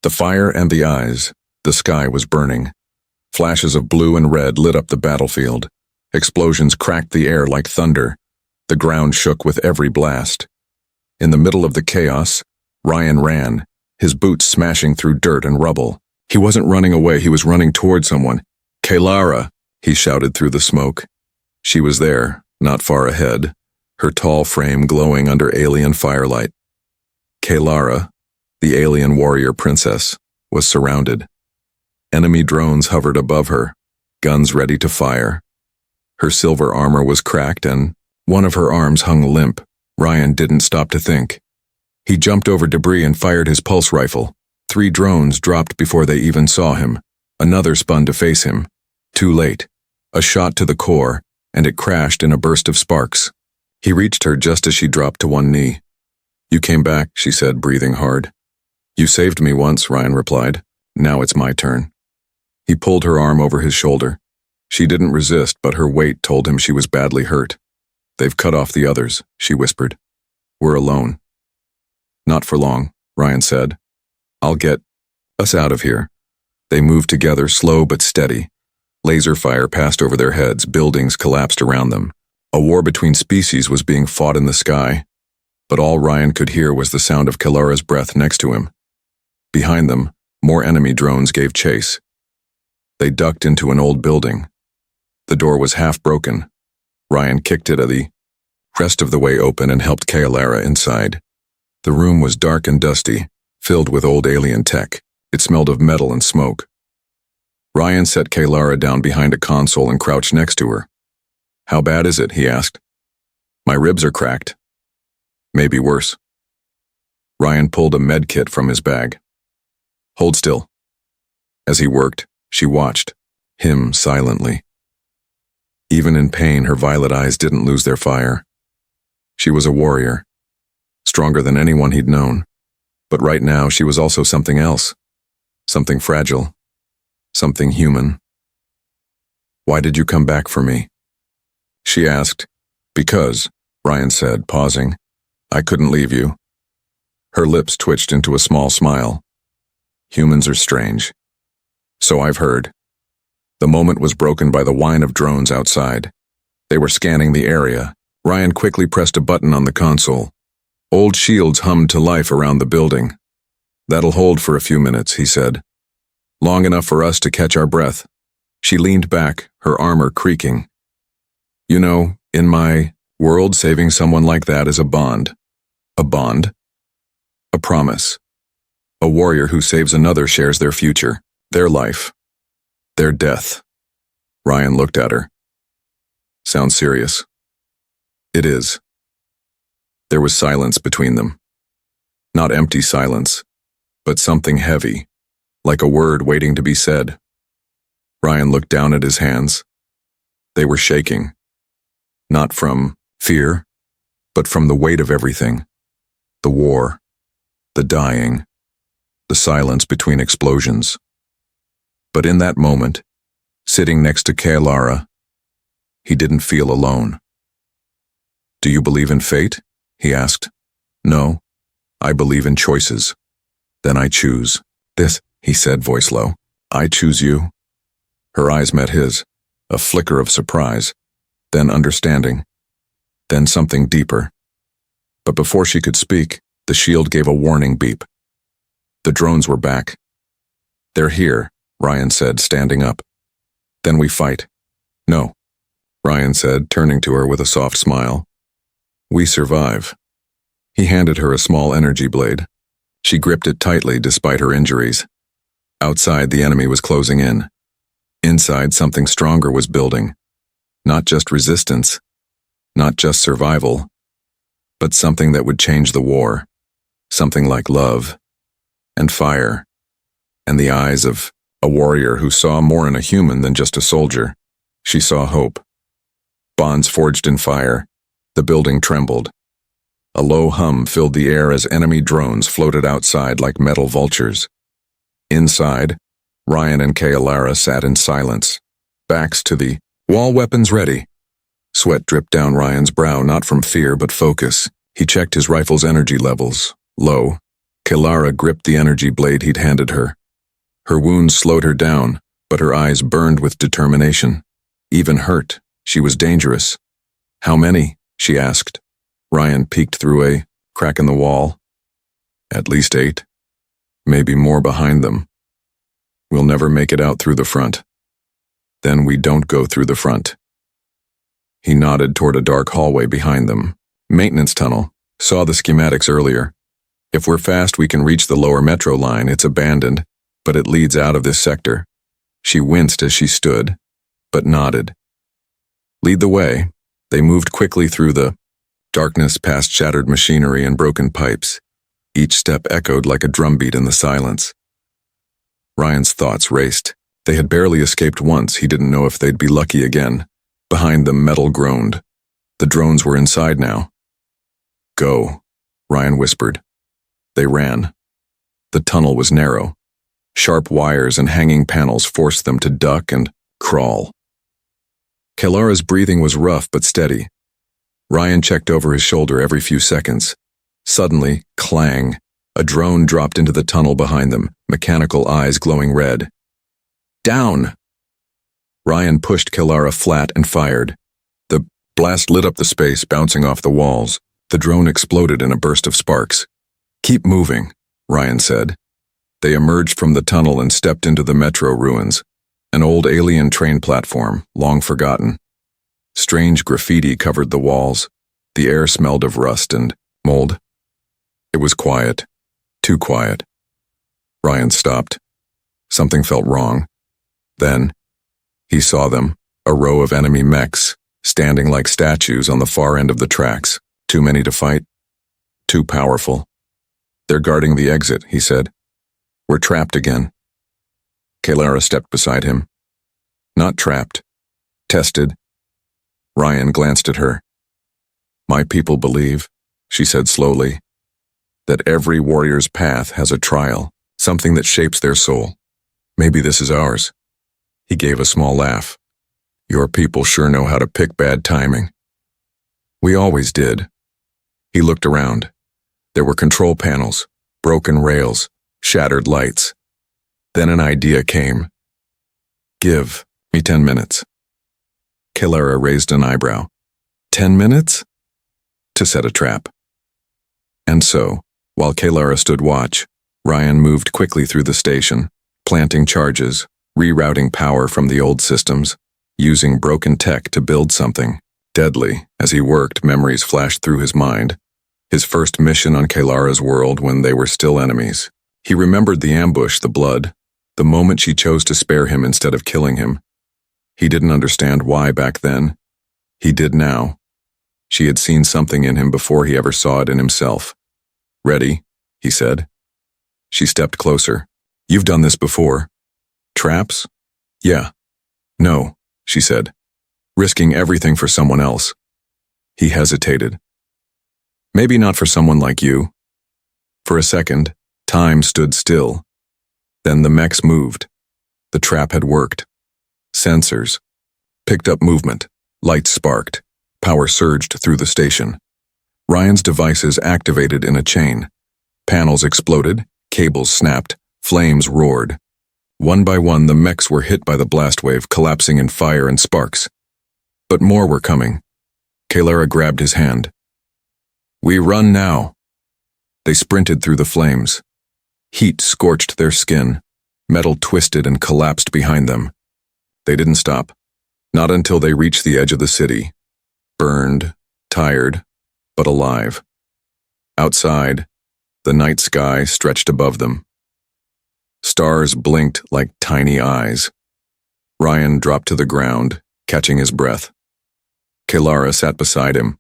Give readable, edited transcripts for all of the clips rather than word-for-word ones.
The fire and the eyes. The sky was burning. Flashes of blue and red lit up the battlefield. Explosions cracked the air like thunder. The ground shook with every blast. In the middle of the chaos, Ryan ran, his boots smashing through dirt and rubble. He wasn't running away, he was running toward someone. "Kaylara!" he shouted through the smoke. She was there, not far ahead, her tall frame glowing under alien firelight. Kaylara, the alien warrior princess, was surrounded. Enemy drones hovered above her, guns ready to fire. Her silver armor was cracked and one of her arms hung limp. Ryan didn't stop to think. He jumped over debris and fired his pulse rifle. 3 drones dropped before they even saw him. Another spun to face him. Too late. A shot to the core, and it crashed in a burst of sparks. He reached her just as she dropped to one knee. "You came back," she said, breathing hard. "You saved me once," Ryan replied. "Now it's my turn." He pulled her arm over his shoulder. She didn't resist, but her weight told him she was badly hurt. "They've cut off the others," she whispered. "We're alone." "Not for long," Ryan said. "I'll get us out of here." They moved together, slow but steady. Laser fire passed over their heads, buildings collapsed around them. A war between species was being fought in the sky, but all Ryan could hear was the sound of Kaylara's breath next to him. Behind them, more enemy drones gave chase. They ducked into an old building. The door was half broken. Ryan kicked it the rest of the way open and helped Kaylara inside. The room was dark and dusty, filled with old alien tech. It smelled of metal and smoke. Ryan set Kaylara down behind a console and crouched next to her. "How bad is it?" he asked. "My ribs are cracked." "Maybe worse." Ryan pulled a med kit from his bag. "Hold still." As he worked, she watched, him silently. Even in pain, her violet eyes didn't lose their fire. She was a warrior, stronger than anyone he'd known. But right now, she was also something else. Something fragile. Something human. "Why did you come back for me?" she asked. "Because," Ryan said, pausing. "I couldn't leave you." Her lips twitched into a small smile. "Humans are strange." "So I've heard." The moment was broken by the whine of drones outside. They were scanning the area. Ryan quickly pressed a button on the console. Old shields hummed to life around the building. "That'll hold for a few minutes," he said. "Long enough for us to catch our breath." She leaned back, her armor creaking. "You know, in my world, saving someone like that is a bond." "A bond?" "A promise. A warrior who saves another shares their future, their life, their death." Ryan looked at her. "Sounds serious." "It is." There was silence between them. Not empty silence, but something heavy, like a word waiting to be said. Ryan looked down at his hands. They were shaking. Not from fear, but from the weight of everything. The war, the dying, the silence between explosions. But in that moment, sitting next to Kaylara, he didn't feel alone. "Do you believe in fate?" he asked. "No, I believe in choices. Then I choose this," he said, voice low. "I choose you." Her eyes met his, a flicker of surprise, then understanding, then something deeper. But before she could speak, the shield gave a warning beep. The drones were back. "They're here," Ryan said, standing up. "Then we fight." "No," Ryan said, turning to her with a soft smile. "We survive." He handed her a small energy blade. She gripped it tightly despite her injuries. Outside, the enemy was closing in. Inside, something stronger was building. Not just resistance, not just survival, but something that would change the war. Something like love, and fire, and the eyes of a warrior who saw more in a human than just a soldier. She saw hope. Bonds forged in fire. The building trembled. A low hum filled the air as enemy drones floated outside like metal vultures. Inside, Ryan and Kaylara sat in silence, backs to the wall, weapons ready. Sweat dripped down Ryan's brow, not from fear but focus. He checked his rifle's energy levels. Low. Kilara gripped the energy blade he'd handed her. Her wounds slowed her down, but her eyes burned with determination. Even hurt, she was dangerous. "How many?" she asked. Ryan peeked through a crack in the wall. "At least 8. Maybe more behind them. We'll never make it out through the front." "Then we don't go through the front." He nodded toward a dark hallway behind them. "Maintenance tunnel. Saw the schematics earlier. If we're fast, we can reach the lower metro line. It's abandoned, but it leads out of this sector." She winced as she stood, but nodded. "Lead the way." They moved quickly through the darkness past shattered machinery and broken pipes. Each step echoed like a drumbeat in the silence. Ryan's thoughts raced. They had barely escaped once. He didn't know if they'd be lucky again. Behind them, metal groaned. The drones were inside now. "Go," Ryan whispered. They ran. The tunnel was narrow. Sharp wires and hanging panels forced them to duck and crawl. Kilara's breathing was rough but steady. Ryan checked over his shoulder every few seconds. Suddenly, clang, a drone dropped into the tunnel behind them, mechanical eyes glowing red. "Down!" Ryan pushed Kilara flat and fired. The blast lit up the space, bouncing off the walls. The drone exploded in a burst of sparks. "Keep moving," Ryan said. They emerged from the tunnel and stepped into the metro ruins, an old alien train platform, long forgotten. Strange graffiti covered the walls. The air smelled of rust and mold. It was quiet, too quiet. Ryan stopped. Something felt wrong. Then, he saw them, a row of enemy mechs, standing like statues on the far end of the tracks. Too many to fight? Too powerful. "They're guarding the exit," he said. "We're trapped again." Kilara stepped beside him. "Not trapped. Tested." Ryan glanced at her. "My people believe," she said slowly, "that every warrior's path has a trial, something that shapes their soul. Maybe this is ours." He gave a small laugh. "Your people sure know how to pick bad timing." "We always did." He looked around. There were control panels, broken rails, shattered lights. Then an idea came. "Give me 10 minutes. Kilara raised an eyebrow. 10 minutes? To set a trap. And so, while Kilara stood watch, Ryan moved quickly through the station, planting charges, rerouting power from the old systems, using broken tech to build something deadly. As he worked, memories flashed through his mind. His first mission on Kilara's world when they were still enemies. He remembered the ambush, the blood, the moment she chose to spare him instead of killing him. He didn't understand why back then. He did now. She had seen something in him before he ever saw it in himself. "Ready?" he said. She stepped closer. "You've done this before." "Traps?" "Yeah." "No," she said. "Risking everything for someone else." He hesitated. "Maybe not for someone like you." For a second, time stood still. Then the mechs moved. The trap had worked. Sensors picked up movement. Lights sparked. Power surged through the station. Ryan's devices activated in a chain. Panels exploded, cables snapped, flames roared. One by one, the mechs were hit by the blast wave, collapsing in fire and sparks. But more were coming. Kilara grabbed his hand. "We run now." They sprinted through the flames. Heat scorched their skin. Metal twisted and collapsed behind them. They didn't stop. Not until they reached the edge of the city. Burned, tired, but alive. Outside, the night sky stretched above them. Stars blinked like tiny eyes. Ryan dropped to the ground, catching his breath. Kilara sat beside him.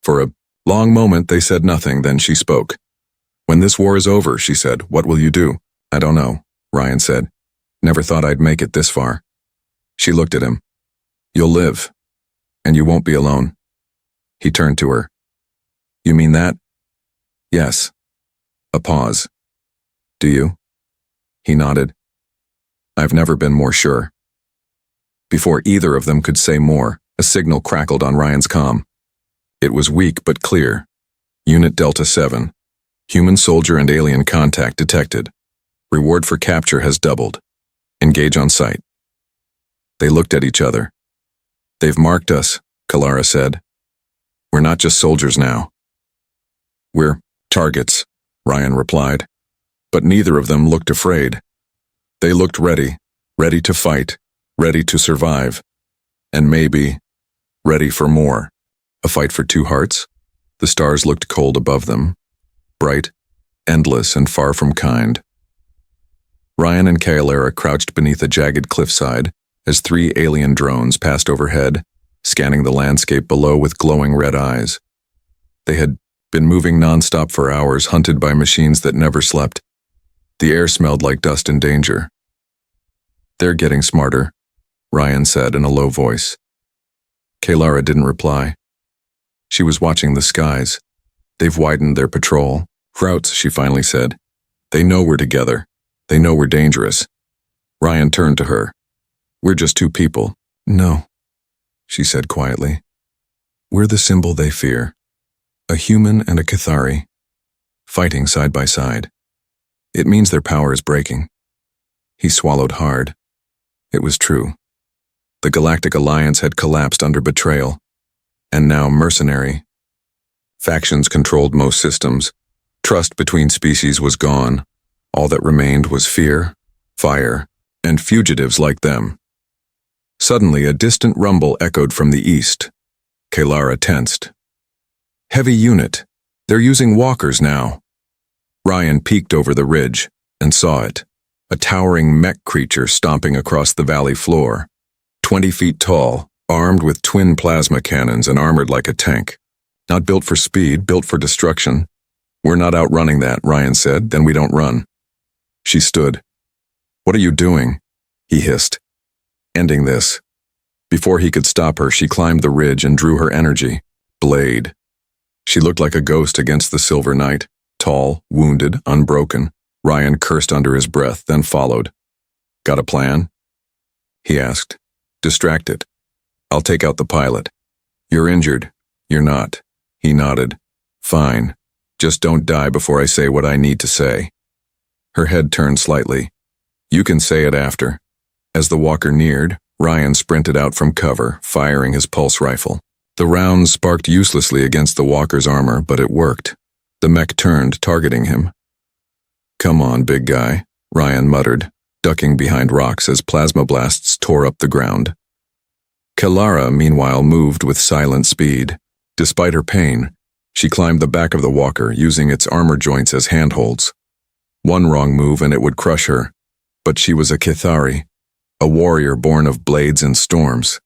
For a long moment they said nothing, then she spoke. "When this war is over," she said, "what will you do?" "I don't know," Ryan said. "Never thought I'd make it this far." She looked at him. "You'll live, and you won't be alone." He turned to her. "You mean that?" "Yes." A pause. "Do you?" He nodded. "I've never been more sure." Before either of them could say more, a signal crackled on Ryan's comm. It was weak but clear. "Unit Delta 7. Human soldier and alien contact detected. Reward for capture has doubled. Engage on site. They looked at each other. They've marked us, Kalara said. We're not just soldiers now. We're targets, Ryan replied. But neither of them looked afraid. They looked ready to fight, ready to survive, and maybe ready for more. A fight for two hearts? The stars looked cold above them, bright, endless, and far from kind. Ryan and Kalara crouched beneath a jagged cliffside as 3 alien drones passed overhead, scanning the landscape below with glowing red eyes. They had been moving nonstop for hours, hunted by machines that never slept. The air smelled like dust and danger. They're getting smarter, Ryan said in a low voice. Kalara didn't reply. She was watching the skies. They've widened their patrol. Routes, she finally said. They know we're together. They know we're dangerous. Ryan turned to her. We're just 2 people. No, she said quietly. We're the symbol they fear. A human and a Cathari, fighting side by side. It means their power is breaking. He swallowed hard. It was true. The Galactic Alliance had collapsed under betrayal, and now mercenary. Factions controlled most systems. Trust between species was gone. All that remained was fear, fire, and fugitives like them. Suddenly, a distant rumble echoed from the east. Kalara tensed. Heavy unit. They're using walkers now. Ryan peeked over the ridge and saw it. A towering mech creature stomping across the valley floor. 20 feet tall, armed with twin plasma cannons and armored like a tank. Not built for speed, built for destruction. We're not outrunning that, Ryan said, then we don't run. She stood. What are you doing? He hissed. Ending this. Before he could stop her, she climbed the ridge and drew her energy. Blade. She looked like a ghost against the silver night. Tall, wounded, unbroken. Ryan cursed under his breath, then followed. Got a plan? He asked. Distracted. I'll take out the pilot. You're injured. You're not. He nodded. Fine. Just don't die before I say what I need to say. Her head turned slightly. You can say it after. As the walker neared, Ryan sprinted out from cover, firing his pulse rifle. The rounds sparked uselessly against the walker's armor, but it worked. The mech turned, targeting him. Come on, big guy, Ryan muttered, ducking behind rocks as plasma blasts tore up the ground. Kalara, meanwhile, moved with silent speed. Despite her pain, she climbed the back of the walker, using its armor joints as handholds. One wrong move and it would crush her. But she was a Cathari, a warrior born of blades and storms.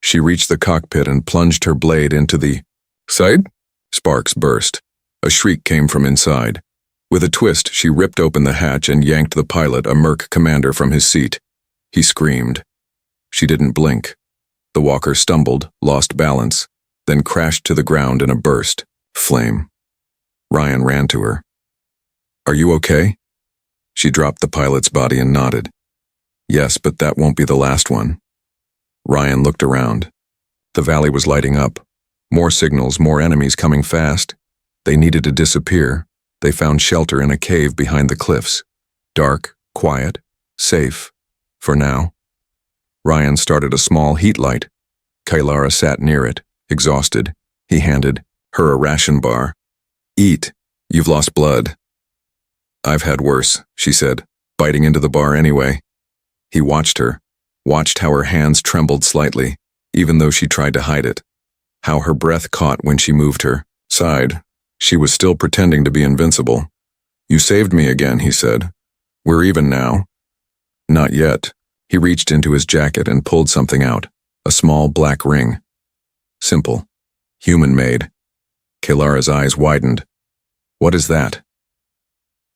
She reached the cockpit and plunged her blade into the side. Sparks burst. A shriek came from inside. With a twist, she ripped open the hatch and yanked the pilot, a merc commander, from his seat. He screamed. She didn't blink. The walker stumbled, lost balance, then crashed to the ground in a burst. Flame. Ryan ran to her. Are you okay? She dropped the pilot's body and nodded. Yes, but that won't be the last one. Ryan looked around. The valley was lighting up. More signals, more enemies coming fast. They needed to disappear. They found shelter in a cave behind the cliffs. Dark, quiet, safe. For now. Ryan started a small heat light. Kalara sat near it, exhausted. He handed her a ration bar. Eat. You've lost blood. I've had worse, she said, biting into the bar anyway. He watched her, watched how her hands trembled slightly, even though she tried to hide it. How her breath caught when she moved her, sighed. She was still pretending to be invincible. You saved me again, he said. We're even now. Not yet. He reached into his jacket and pulled something out, a small black ring. Simple. Human-made. Kalara's eyes widened. What is that?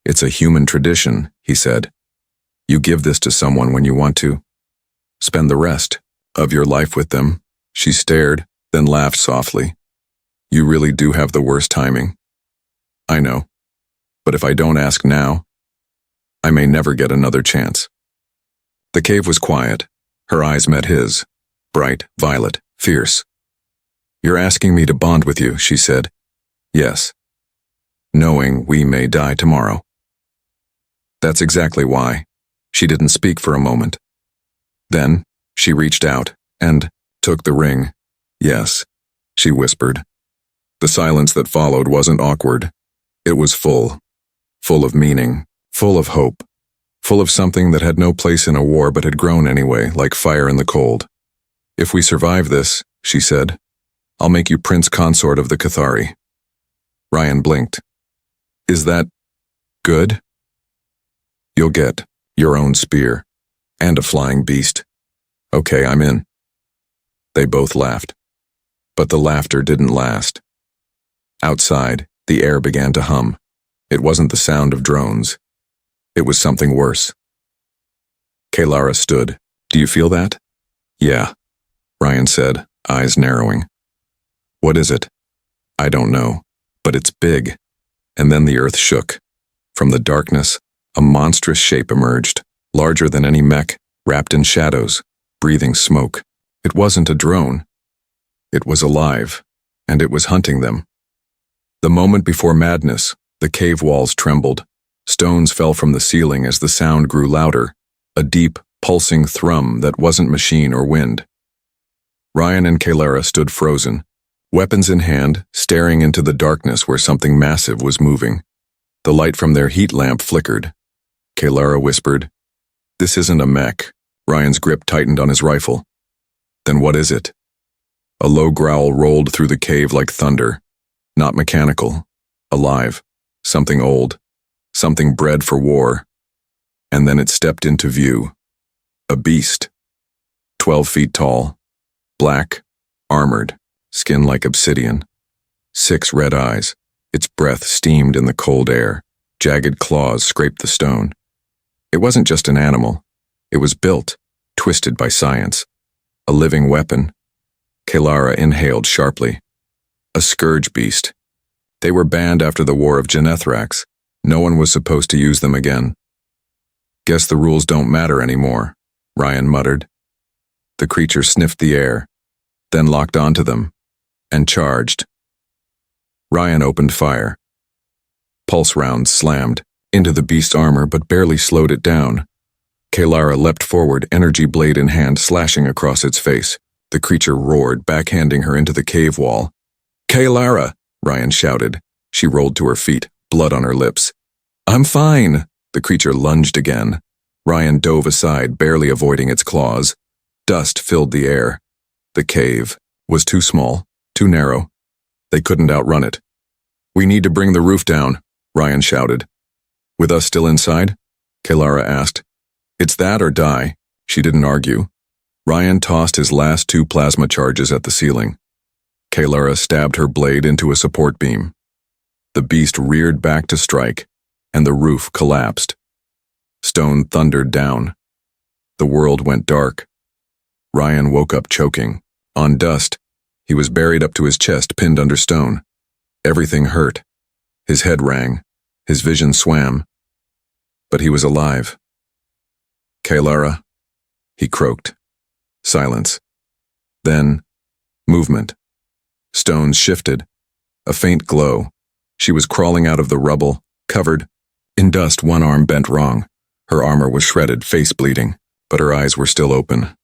It's a human tradition, he said. You give this to someone when you want to. Spend the rest of your life with them. She stared, then laughed softly. You really do have the worst timing. I know. But if I don't ask now, I may never get another chance. The cave was quiet. Her eyes met his. Bright, violet, fierce. You're asking me to bond with you, she said. Yes. knowing we may die tomorrow. That's exactly why. She didn't speak for a moment. Then, she reached out and took the ring. Yes, she whispered. The silence that followed wasn't awkward. It was full of meaning, full of hope, full of something that had no place in a war but had grown anyway, like fire in the cold. If we survive this, she said, I'll make you prince consort of the Cathari. Ryan blinked. Is that good? You'll get your own spear and a flying beast. Okay, I'm in. They both laughed. But the laughter didn't last. Outside, the air began to hum. It wasn't the sound of drones. It was something worse. Kaylara stood. Do you feel that? Yeah, Ryan said, eyes narrowing. What is it? I don't know, but it's big. And then the earth shook. From the darkness, a monstrous shape emerged, larger than any mech, wrapped in shadows, breathing smoke. It wasn't a drone. It was alive, and it was hunting them. The moment before madness, the cave walls trembled. Stones fell from the ceiling as the sound grew louder, a deep, pulsing thrum that wasn't machine or wind. Ryan and Kaylara stood frozen, weapons in hand, staring into the darkness where something massive was moving. The light from their heat lamp flickered. Kaylara whispered, This isn't a mech. Ryan's grip tightened on his rifle. Then what is it? A low growl rolled through the cave like thunder. Not mechanical. Alive. Something old. Something bred for war. And then it stepped into view. A beast. 12 feet tall. Black. Armored. Skin like obsidian. 6 red eyes. Its breath steamed in the cold air. Jagged claws scraped the stone. It wasn't just an animal. It was built, twisted by science. A living weapon. Kaylara inhaled sharply. A scourge beast. They were banned after the War of Genethrax. No one was supposed to use them again. Guess the rules don't matter anymore, Ryan muttered. The creature sniffed the air, then locked onto them, and charged. Ryan opened fire. Pulse rounds slammed into the beast's armor but barely slowed it down. Kaylara leapt forward, energy blade in hand, slashing across its face. The creature roared, backhanding her into the cave wall. Kaylara! Ryan shouted. She rolled to her feet, blood on her lips. I'm fine! The creature lunged again. Ryan dove aside, barely avoiding its claws. Dust filled the air. The cave was too small, too narrow. They couldn't outrun it. We need to bring the roof down, Ryan shouted. With us still inside? Kaylara asked. It's that or die. She didn't argue. Ryan tossed his last 2 plasma charges at the ceiling. Kaylara stabbed her blade into a support beam. The beast reared back to strike, and the roof collapsed. Stone thundered down. The world went dark. Ryan woke up choking. On dust, he was buried up to his chest, pinned under stone. Everything hurt. His head rang. His vision swam. But he was alive. Kaylara, he croaked. Silence. Then, movement. Stones shifted. A faint glow. She was crawling out of the rubble, covered in dust. One arm bent wrong. Her armor was shredded, face bleeding, but her eyes were still open.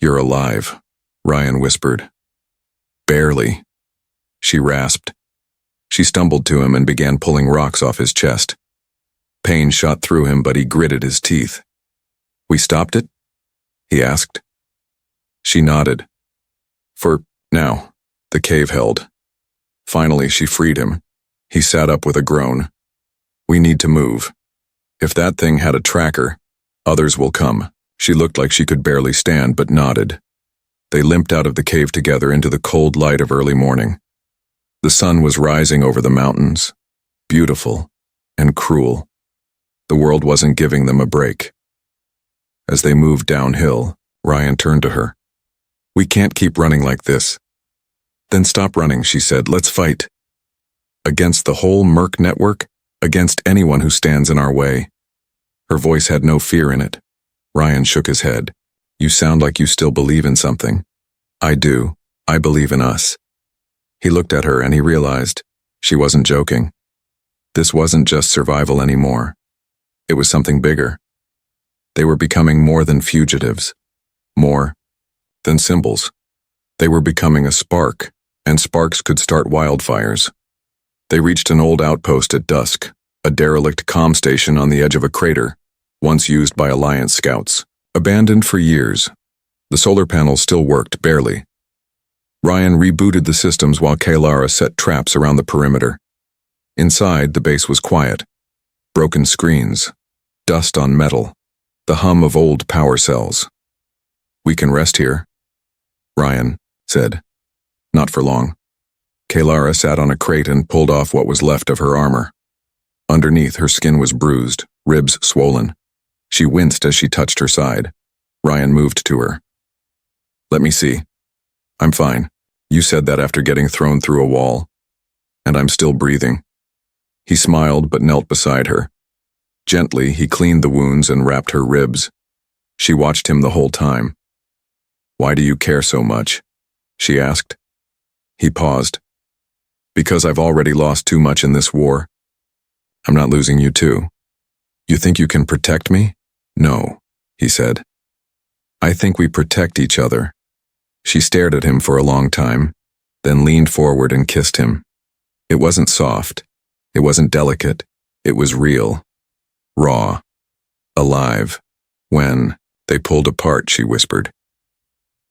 You're alive, Ryan whispered. Barely. She rasped. She stumbled to him and began pulling rocks off his chest. Pain shot through him, but he gritted his teeth. We stopped it? He asked. She nodded. For now, the cave held. Finally, she freed him. He sat up with a groan. We need to move. If that thing had a tracker, others will come. She looked like she could barely stand, but nodded. They limped out of the cave together into the cold light of early morning. The sun was rising over the mountains, beautiful and cruel. The world wasn't giving them a break. As they moved downhill, Ryan turned to her. We can't keep running like this. Then stop running, she said. Let's fight. Against the whole Merc network, against anyone who stands in our way. Her voice had no fear in it. Ryan shook his head. You sound like you still believe in something. I do. I believe in us. He looked at her and he realized she wasn't joking. This wasn't just survival anymore. It was something bigger. They were becoming more than fugitives, more than symbols. They were becoming a spark, and sparks could start wildfires. They reached an old outpost at dusk, a derelict comm station on the edge of a crater, once used by Alliance scouts. Abandoned for years, the solar panels still worked, barely. Ryan rebooted the systems while Kaylara set traps around the perimeter. Inside, the base was quiet. Broken screens, dust on metal, the hum of old power cells. "We can rest here," Ryan said. Not for long. Kaylara sat on a crate and pulled off what was left of her armor. Underneath, her skin was bruised, ribs swollen. She winced as she touched her side. Ryan moved to her. "Let me see. I'm fine. You said that after getting thrown through a wall. And I'm still breathing." He smiled but knelt beside her. Gently, he cleaned the wounds and wrapped her ribs. She watched him the whole time. "Why do you care so much?" she asked. He paused. "Because I've already lost too much in this war. I'm not losing you too. You think you can protect me?" "No," he said. "I think we protect each other." She stared at him for a long time, then leaned forward and kissed him. It wasn't soft. It wasn't delicate. It was real. Raw. Alive. "When they pulled apart," she whispered.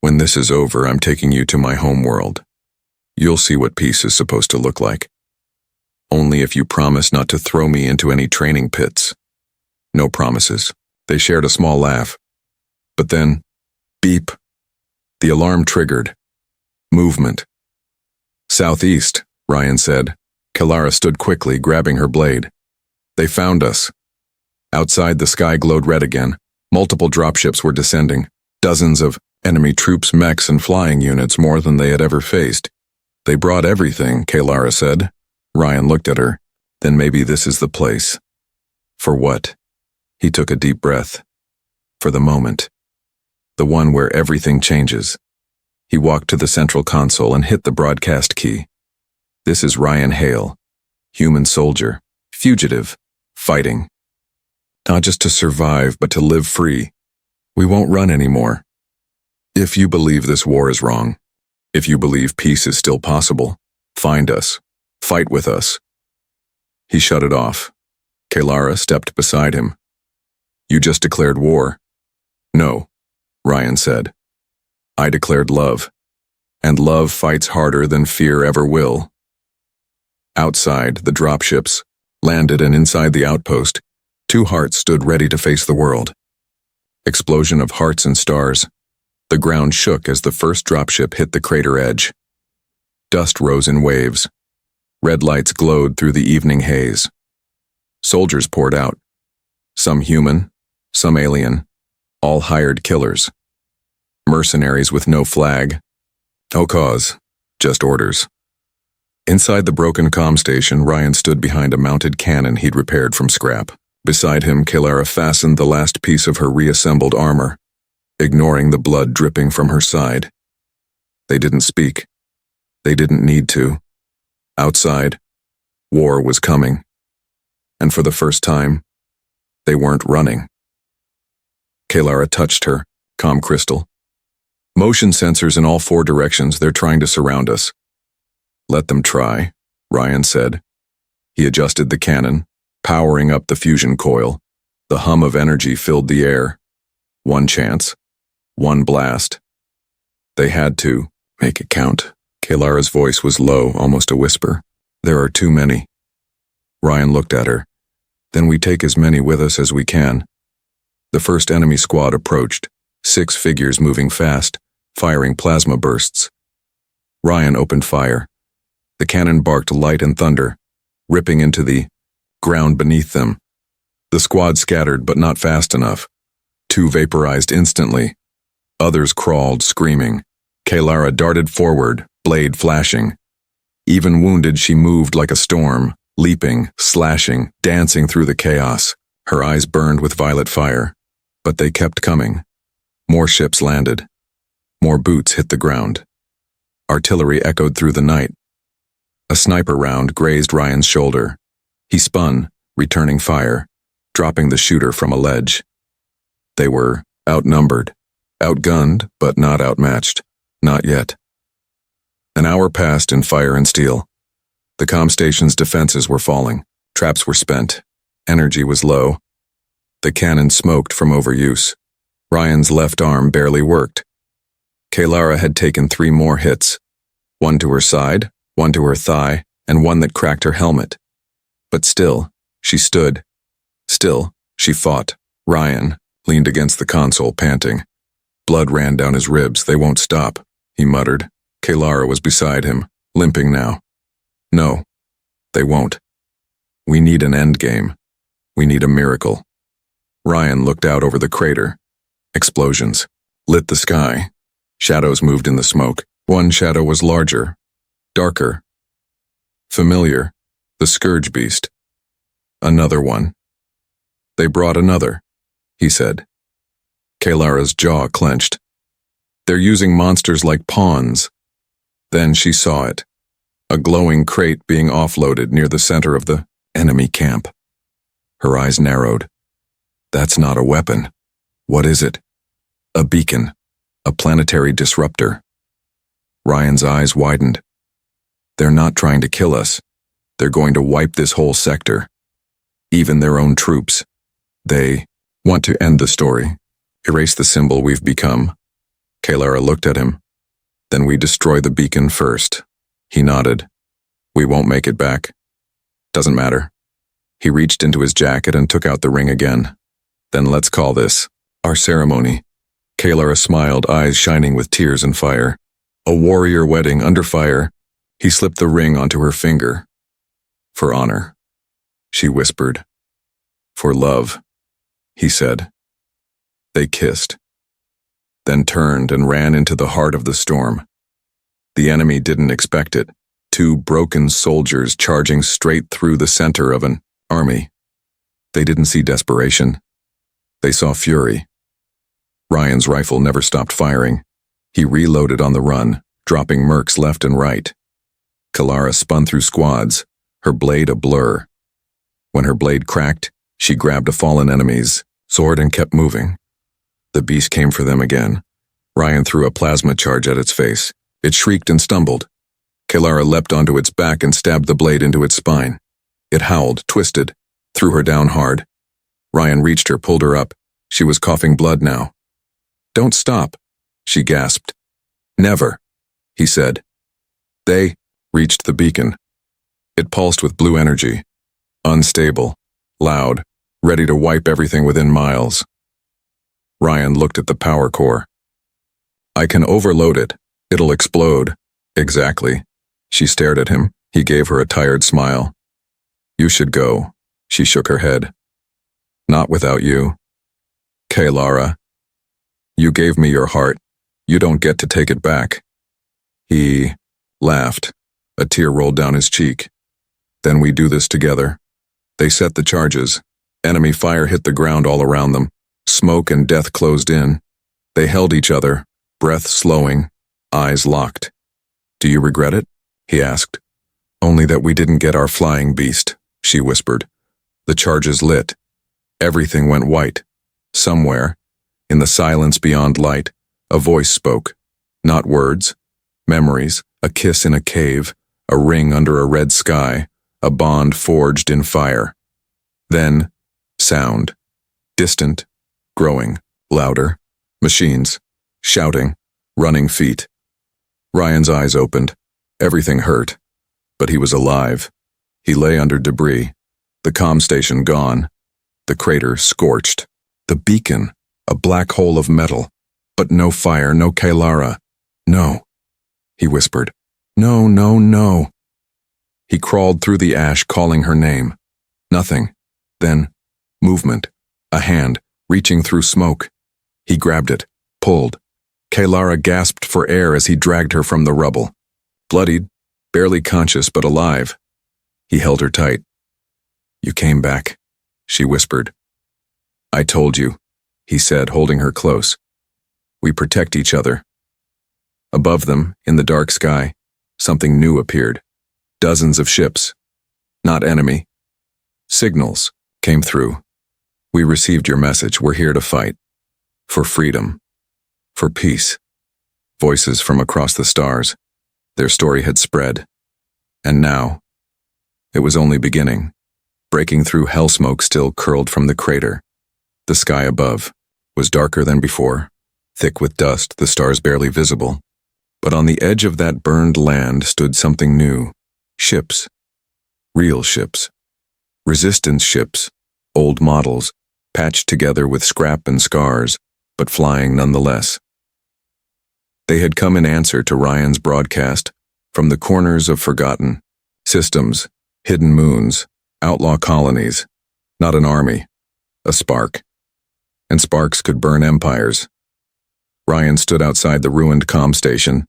"When this is over, I'm taking you to my home world. You'll see what peace is supposed to look like. Only if you promise not to throw me into any training pits." "No promises." They shared a small laugh. But then, beep. The alarm triggered. Movement. "Southeast," Ryan said. Kaylara stood quickly, grabbing her blade. "They found us." Outside, the sky glowed red again. Multiple dropships were descending. Dozens of enemy troops, mechs, and flying units, more than they had ever faced. "They brought everything," Kaylara said. Ryan looked at her. "Then maybe this is the place." "For what?" He took a deep breath. "For the moment. The one where everything changes." He walked to the central console and hit the broadcast key. "This is Ryan Hale, human soldier, fugitive, fighting. Not just to survive, but to live free. We won't run anymore. If you believe this war is wrong, if you believe peace is still possible, find us. Fight with us." He shut it off. Kaylara stepped beside him. "You just declared war." "No," Ryan said. "I declared love. And love fights harder than fear ever will." Outside, the dropships landed, and inside the outpost, two hearts stood ready to face the world. Explosion of hearts and stars. The ground shook as the first dropship hit the crater edge. Dust rose in waves. Red lights glowed through the evening haze. Soldiers poured out. Some human, some alien, all hired killers. Mercenaries with no flag, no cause, just orders. Inside the broken comm station, Ryan stood behind a mounted cannon he'd repaired from scrap. Beside him, Kaylara fastened the last piece of her reassembled armor, ignoring the blood dripping from her side. They didn't speak. They didn't need to. Outside, war was coming. And for the first time, they weren't running. Kaylara touched her, comm crystal. "Motion sensors in all 4 directions, they're trying to surround us." "Let them try," Ryan said. He adjusted the cannon, powering up the fusion coil. The hum of energy filled the air. One chance. One blast. They had to make it count. Kaylara's voice was low, almost a whisper. "There are too many." Ryan looked at her. "Then we take as many with us as we can." The first enemy squad approached, 6 figures moving fast, firing plasma bursts. Ryan opened fire. The cannon barked light and thunder, ripping into the ground beneath them. The squad scattered, but not fast enough. 2 vaporized instantly. Others crawled, screaming. Kaylara darted forward, blade flashing. Even wounded, she moved like a storm, leaping, slashing, dancing through the chaos. Her eyes burned with violet fire. But they kept coming. More ships landed. More boots hit the ground. Artillery echoed through the night. A sniper round grazed Ryan's shoulder. He spun, returning fire, dropping the shooter from a ledge. They were outnumbered, outgunned, but not outmatched. Not yet. An hour passed in fire and steel. The comm station's defenses were falling. Traps were spent. Energy was low. The cannon smoked from overuse. Ryan's left arm barely worked. Kaylara had taken 3 more hits. One to her side, one to her thigh, and one that cracked her helmet. But still, she stood. Still, she fought. Ryan leaned against the console, panting. Blood ran down his ribs. They won't stop, he muttered. Kaylara was beside him, limping now. No, they won't. We need an endgame. We need a miracle. Ryan looked out over the crater. Explosions lit the sky. Shadows moved in the smoke. One shadow was larger, darker, familiar, the scourge beast. Another one. They brought another, he said. Kaylara's jaw clenched. They're using monsters like pawns. Then she saw it. A glowing crate being offloaded near the center of the enemy camp. Her eyes narrowed. That's not a weapon. What is it? A beacon. A planetary disruptor. Ryan's eyes widened. They're not trying to kill us. They're going to wipe this whole sector. Even their own troops. They want to end the story. Erase the symbol we've become. Kaylara looked at him. Then we destroy the beacon first. He nodded. We won't make it back. Doesn't matter. He reached into his jacket and took out the ring again. Then let's call this our ceremony. Kaylara smiled, eyes shining with tears and fire. A warrior wedding under fire. He slipped the ring onto her finger. For honor, she whispered. For love, he said. They kissed, then turned and ran into the heart of the storm. The enemy didn't expect it. 2 broken soldiers charging straight through the center of an army. They didn't see desperation. They saw fury. Ryan's rifle never stopped firing. He reloaded on the run, dropping mercs left and right. Kaylara spun through squads, her blade a blur. When her blade cracked, she grabbed a fallen enemy's sword and kept moving. The beast came for them again. Ryan threw a plasma charge at its face. It shrieked and stumbled. Kaylara leapt onto its back and stabbed the blade into its spine. It howled, twisted, threw her down hard. Ryan reached her, pulled her up. She was coughing blood now. Don't stop, she gasped. Never, he said. They reached the beacon. It pulsed with blue energy. Unstable, loud, ready to wipe everything within miles. Ryan looked at the power core. I can overload it. It'll explode. Exactly. She stared at him. He gave her a tired smile. You should go. She shook her head. Not without you. Kaylara. You gave me your heart. You don't get to take it back. He laughed. A tear rolled down his cheek. Then we do this together. They set the charges. Enemy fire hit the ground all around them. Smoke and death closed in. They held each other, breath slowing, eyes locked. Do you regret it? He asked. Only that we didn't get our flying beast, she whispered. The charges lit. Everything went white. Somewhere, in the silence beyond light, a voice spoke. Not words, memories, a kiss in a cave, a ring under a red sky, a bond forged in fire. Then, sound. Distant, growing, louder. Machines, shouting, running feet. Ryan's eyes opened. Everything hurt. But he was alive. He lay under debris. The comm station gone. The crater scorched. The beacon, a black hole of metal. But no fire, no Kaylara. No, he whispered. No, no, no. He crawled through the ash, calling her name. Nothing. Then, movement. A hand, reaching through smoke. He grabbed it, pulled. Kaylara gasped for air as he dragged her from the rubble. Bloodied, barely conscious but alive. He held her tight. You came back, she whispered. I told you, he said, holding her close. We protect each other. Above them, in the dark sky, something new appeared. Dozens of ships. Not enemy. Signals came through. We received your message. We're here to fight. For freedom. For peace. Voices from across the stars. Their story had spread. And now, it was only beginning. Breaking through, hell smoke still curled from the crater. The sky above was darker than before, thick with dust, the stars barely visible. But on the edge of that burned land stood something new. Ships. Real ships. Resistance ships. Old models, patched together with scrap and scars, but flying nonetheless. They had come in answer to Ryan's broadcast from the corners of forgotten systems, hidden moons, outlaw colonies, not an army, a spark. And sparks could burn empires. Ryan stood outside the ruined comm station,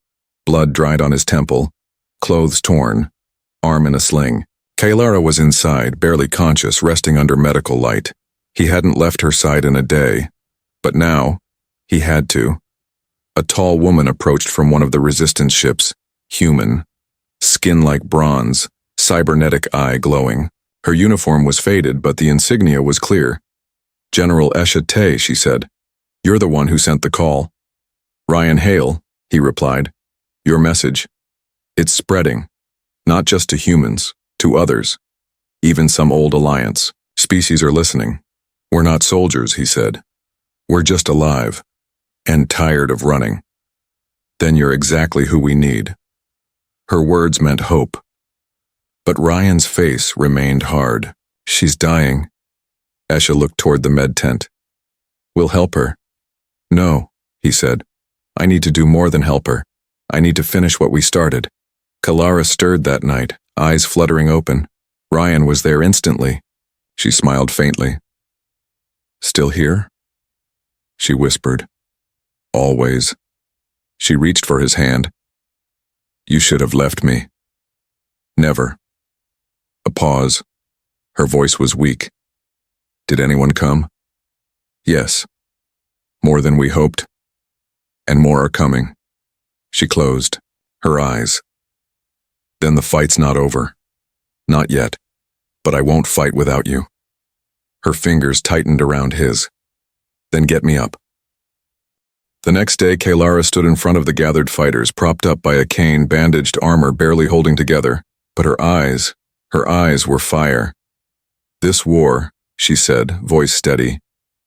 blood dried on his temple, clothes torn, arm in a sling. Kaylara was inside, barely conscious, resting under medical light. He hadn't left her side in a day, but now, he had to. A tall woman approached from one of the resistance ships, human, skin like bronze, cybernetic eye glowing. Her uniform was faded, but the insignia was clear. General HFY, she said. You're the one who sent the call. Ryan Hale, he replied. Your message. It's spreading. Not just to humans, to others. Even some old alliance. Species are listening. We're not soldiers, he said. We're just alive. And tired of running. Then you're exactly who we need. Her words meant hope. But Ryan's face remained hard. She's dying. Esha looked toward the med tent. We'll help her. No, he said. I need to do more than help her. I need to finish what we started. Kaylara stirred that night, eyes fluttering open. Ryan was there instantly. She smiled faintly. Still here? She whispered. Always. She reached for his hand. You should have left me. Never. A pause. Her voice was weak. Did anyone come? Yes. More than we hoped. And more are coming. She closed, her eyes. Then the fight's not over. Not yet. But I won't fight without you. Her fingers tightened around his. Then get me up. The next day, Kaylara stood in front of the gathered fighters, propped up by a cane, bandaged armor barely holding together. But her eyes were fire. This war, she said, voice steady,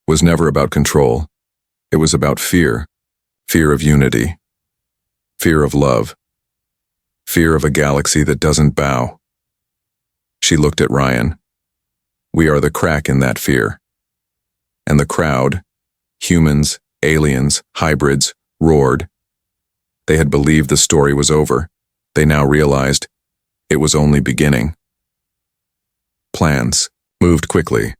was never about control. It was about fear. Fear of unity. Fear of love. Fear of a galaxy that doesn't bow. She looked at Ryan. We are the crack in that fear. And the crowd, humans, aliens, hybrids, roared. They had believed the story was over. They now realized it was only beginning. Plans moved quickly.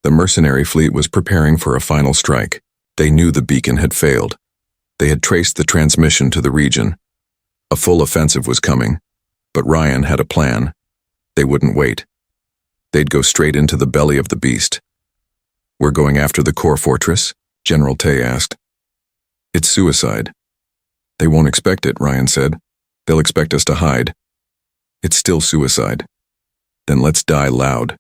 The mercenary fleet was preparing for a final strike. They knew the beacon had failed. They had traced the transmission to the region. A full offensive was coming, but Ryan had a plan. They wouldn't wait. They'd go straight into the belly of the beast. We're going after the core fortress? General Tay asked. It's suicide. They won't expect it, Ryan said. They'll expect us to hide. It's still suicide. Then let's die loud.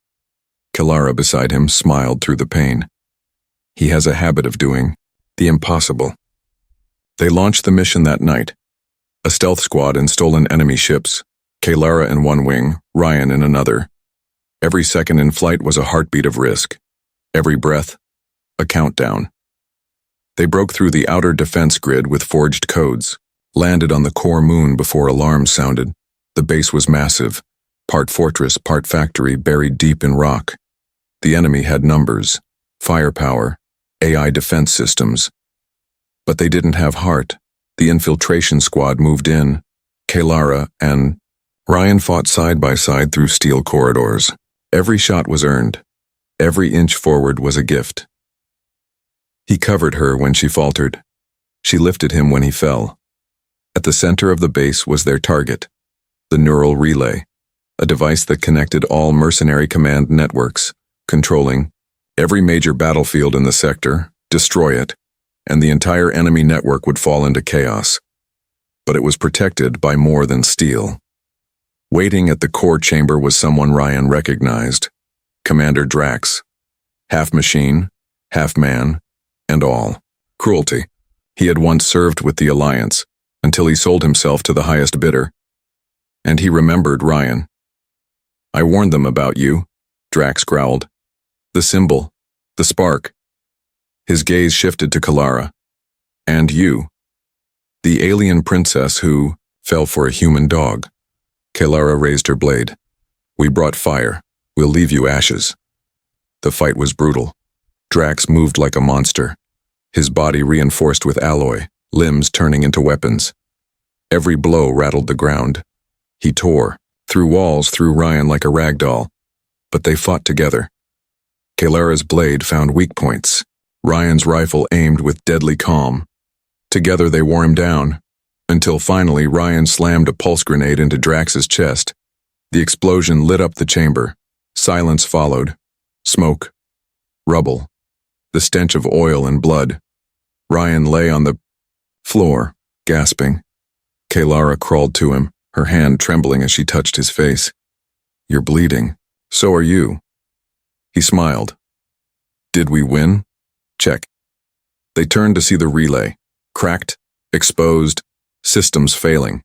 Kaylara beside him smiled through the pain. He has a habit of doing the impossible. They launched the mission that night. A stealth squad in stolen enemy ships, Kaylara in one wing, Ryan in another. Every second in flight was a heartbeat of risk. Every breath, a countdown. They broke through the outer defense grid with forged codes, landed on the core moon before alarms sounded. The base was massive, part fortress, part factory buried deep in rock. The enemy had numbers, firepower, AI defense systems. But they didn't have heart. The infiltration squad moved in. Kaylara and Ryan fought side by side through steel corridors. Every shot was earned. Every inch forward was a gift. He covered her when she faltered. She lifted him when he fell. At the center of the base was their target, the neural relay, a device that connected all mercenary command networks, controlling every major battlefield in the sector, destroy it, and the entire enemy network would fall into chaos. But it was protected by more than steel. Waiting at the core chamber was someone Ryan recognized. Commander Drax. Half machine, half man, and all. Cruelty. He had once served with the Alliance, until he sold himself to the highest bidder. And he remembered Ryan. I warned them about you, Drax growled. The symbol, the spark. His gaze shifted to Kalara. And you. The alien princess who fell for a human dog. Kalara raised her blade. We brought fire. We'll leave you ashes. The fight was brutal. Drax moved like a monster. His body reinforced with alloy, limbs turning into weapons. Every blow rattled the ground. He tore, through walls, through Ryan like a rag doll. But they fought together. Kalara's blade found weak points. Ryan's rifle aimed with deadly calm. Together they wore him down, until finally Ryan slammed a pulse grenade into Drax's chest. The explosion lit up the chamber. Silence followed. Smoke. Rubble. The stench of oil and blood. Ryan lay on the floor, gasping. Kalara crawled to him, her hand trembling as she touched his face. You're bleeding. So are you. He smiled. Did we win? Check. They turned to see the relay. Cracked, exposed, systems failing.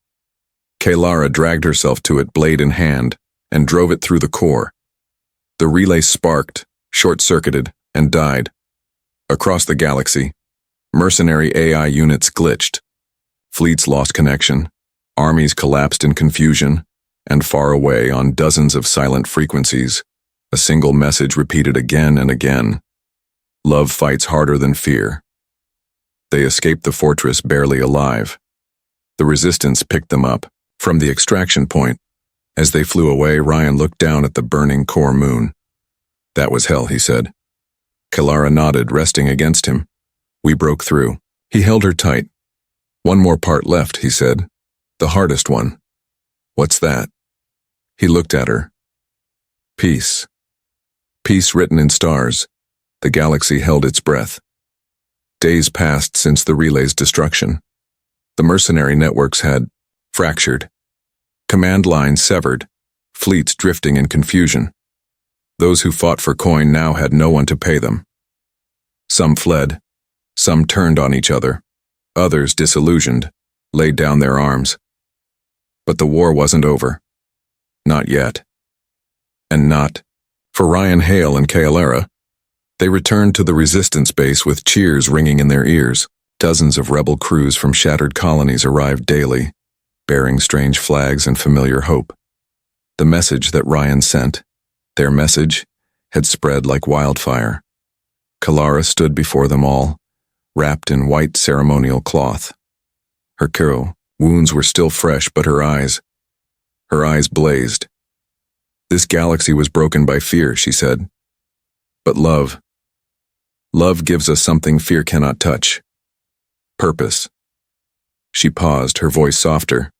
Kalara dragged herself to it, blade in hand, and drove it through the core. The relay sparked, short-circuited, and died. Across the galaxy, mercenary AI units glitched. Fleets lost connection, armies collapsed in confusion, and far away on dozens of silent frequencies, a single message repeated again and again. Love fights harder than fear. They escaped the fortress barely alive. The resistance picked them up from the extraction point. As they flew away, Ryan looked down at the burning core moon. That was hell, he said. Kalara nodded, resting against him. We broke through. He held her tight. One more part left, he said. The hardest one. What's that? He looked at her. Peace. Peace written in stars. The galaxy held its breath. Days passed since the relay's destruction. The mercenary networks had fractured. Command lines severed. Fleets drifting in confusion. Those who fought for coin now had no one to pay them. Some fled. Some turned on each other. Others, disillusioned, laid down their arms. But the war wasn't over. Not yet. And not for Ryan Hale and Kalara. They returned to the resistance base with cheers ringing in their ears. Dozens of rebel crews from shattered colonies arrived daily, bearing strange flags and familiar hope. The message that Ryan sent, their message, had spread like wildfire. Kalara stood before them all, wrapped in white ceremonial cloth. Her wounds were still fresh, but her eyes blazed. This galaxy was broken by fear, she said. But love gives us something fear cannot touch. Purpose. She paused, her voice softer.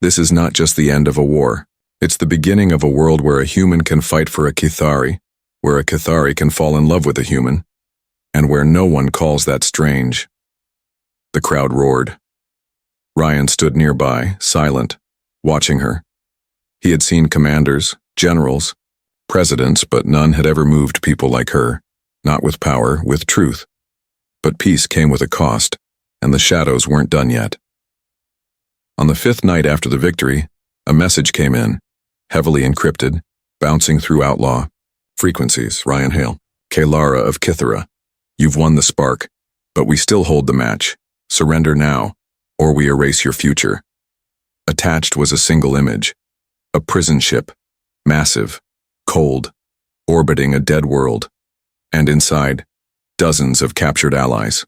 This is not just the end of a war. It's the beginning of a world where a human can fight for a Kithari, where a Kithari can fall in love with a human, and where no one calls that strange. The crowd roared. Ryan stood nearby, silent, watching her. He had seen commanders, generals, presidents, but none had ever moved people like her, not with power, with truth. But peace came with a cost, and the shadows weren't done yet. On the fifth night after the victory, a message came in, heavily encrypted, bouncing through outlaw frequencies. Ryan Hale, Kalara of Kithara, you've won the spark, but we still hold the match. Surrender now, or we erase your future. Attached was a single image, a prison ship, massive, cold, orbiting a dead world, and inside, dozens of captured allies.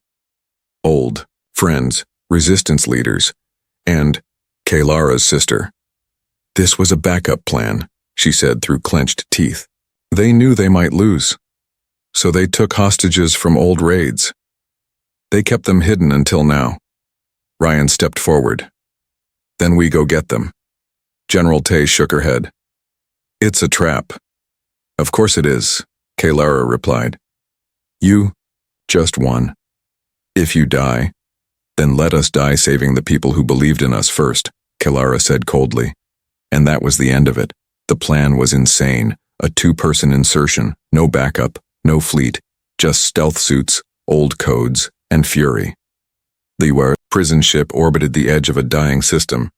Old, friends, resistance leaders, and Kalara's sister. This was a backup plan, she said through clenched teeth. They knew they might lose, so they took hostages from old raids. They kept them hidden until now. Ryan stepped forward. Then we go get them. General Tay shook her head. It's a trap. Of course it is, Kalara replied. You, just one. If you die, then let us die saving the people who believed in us first, Kalara said coldly. And that was the end of it. The plan was insane, A two-person insertion, no backup, no fleet, just stealth suits, old codes, and fury. The prison ship orbited the edge of a dying system,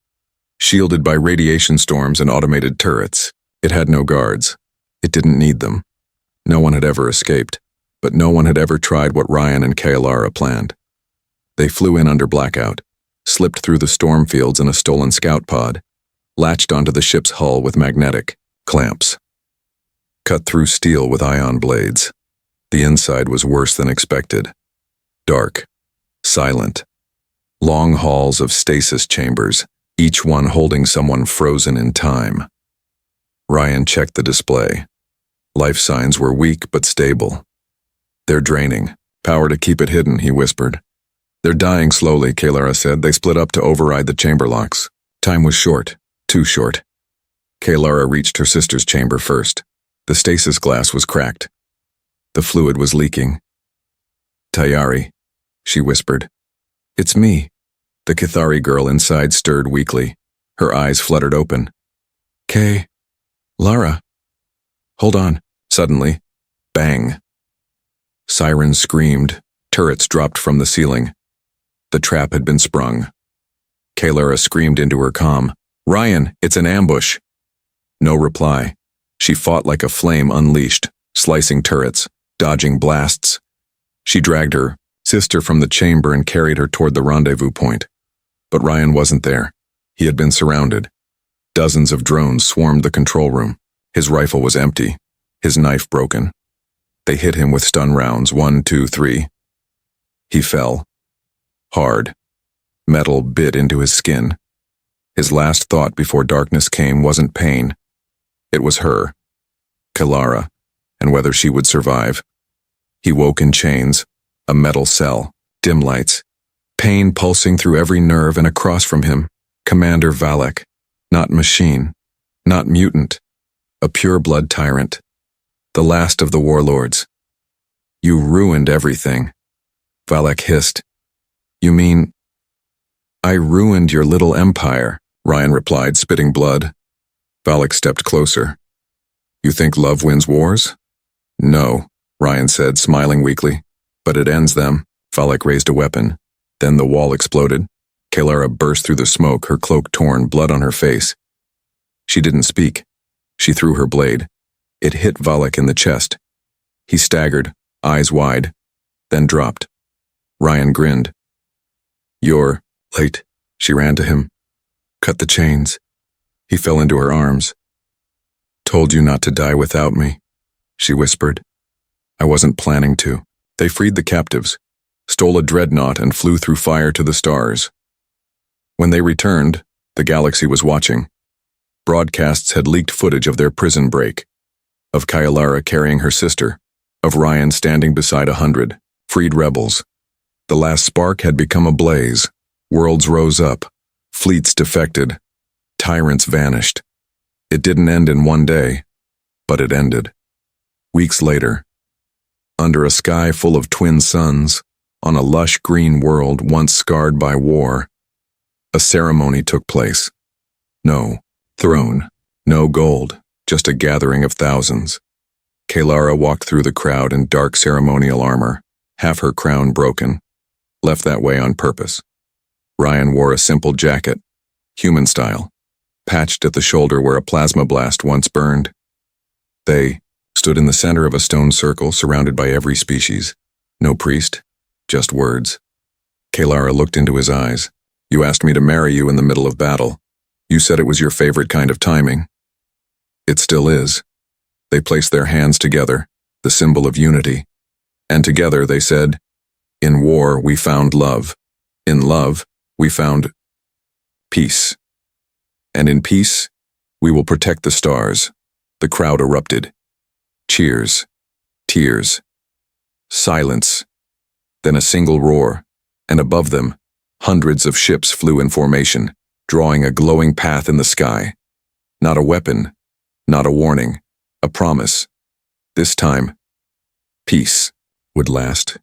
shielded by radiation storms and automated turrets. It had no guards. It didn't need them. No one had ever escaped, but no one had ever tried what Ryan and Kaylara planned. They flew in under blackout, slipped through the storm fields in a stolen scout pod, latched onto the ship's hull with magnetic clamps, cut through steel with ion blades. The inside was worse than expected. Dark, silent, long halls of stasis chambers, each one holding someone frozen in time. Ryan checked the display. Life signs were weak but stable. "They're draining. Power to keep it hidden," he whispered. "They're dying slowly," Kaylara said. They split up to override the chamber locks. Time was short, too short. Kaylara reached her sister's chamber first. The stasis glass was cracked. The fluid was leaking. "Tayari," she whispered. "It's me." The Kithari girl inside stirred weakly. Her eyes fluttered open. "Lara." "Hold on." Suddenly, bang. Sirens screamed. Turrets dropped from the ceiling. The trap had been sprung. Kaylara screamed into her comm. "Ryan, it's an ambush." No reply. She fought like a flame unleashed, slicing turrets, dodging blasts. She dragged her sister from the chamber and carried her toward the rendezvous point. But Ryan wasn't there. He had been surrounded. Dozens of drones swarmed the control room. His rifle was empty, his knife broken. They hit him with stun rounds, 1, 2, 3. He fell. Hard. Metal bit into his skin. His last thought before darkness came wasn't pain. It was her, Kaylara, and whether she would survive. He woke in chains, a metal cell, dim lights, pain pulsing through every nerve, and across from him, Commander Valak, not machine, not mutant, a pure-blood tyrant, the last of the warlords. "You ruined everything," Valak hissed. "You mean—" "I ruined your little empire," Ryan replied, spitting blood. Valak stepped closer. "You think love wins wars?" "No," Ryan said, smiling weakly. "But it ends them." Valak raised a weapon. Then the wall exploded. Kaylara burst through the smoke, her cloak torn, blood on her face. She didn't speak. She threw her blade. It hit Valak in the chest. He staggered, eyes wide, then dropped. Ryan grinned. "You're late." She ran to him. "Cut the chains." He fell into her arms. "Told you not to die without me," she whispered. "I wasn't planning to." They freed the captives, stole a dreadnought, and flew through fire to the stars. When they returned, the galaxy was watching. Broadcasts had leaked footage of their prison break, of Kaylara carrying her sister, of Ryan standing beside 100 freed rebels. The last spark had become a blaze. Worlds rose up. Fleets defected. Tyrants vanished. It didn't end in one day, but it ended. Weeks later, under a sky full of twin suns, on a lush green world once scarred by war, a ceremony took place. No throne, no gold, just a gathering of thousands. Kaylara walked through the crowd in dark ceremonial armor, half her crown broken, left that way on purpose. Ryan wore a simple jacket, human style, patched at the shoulder where a plasma blast once burned. They stood in the center of a stone circle surrounded by every species. No priest, just words. Kaylara looked into his eyes. "You asked me to marry you in the middle of battle. You said it was your favorite kind of timing. It still is." They placed their hands together, the symbol of unity. And together they said, "In war we found love. In love we found peace. And in peace we will protect the stars." The crowd erupted. Cheers. Tears. Silence. Then a single roar, and above them, hundreds of ships flew in formation, drawing a glowing path in the sky. Not a weapon, not a warning, a promise. This time, peace would last.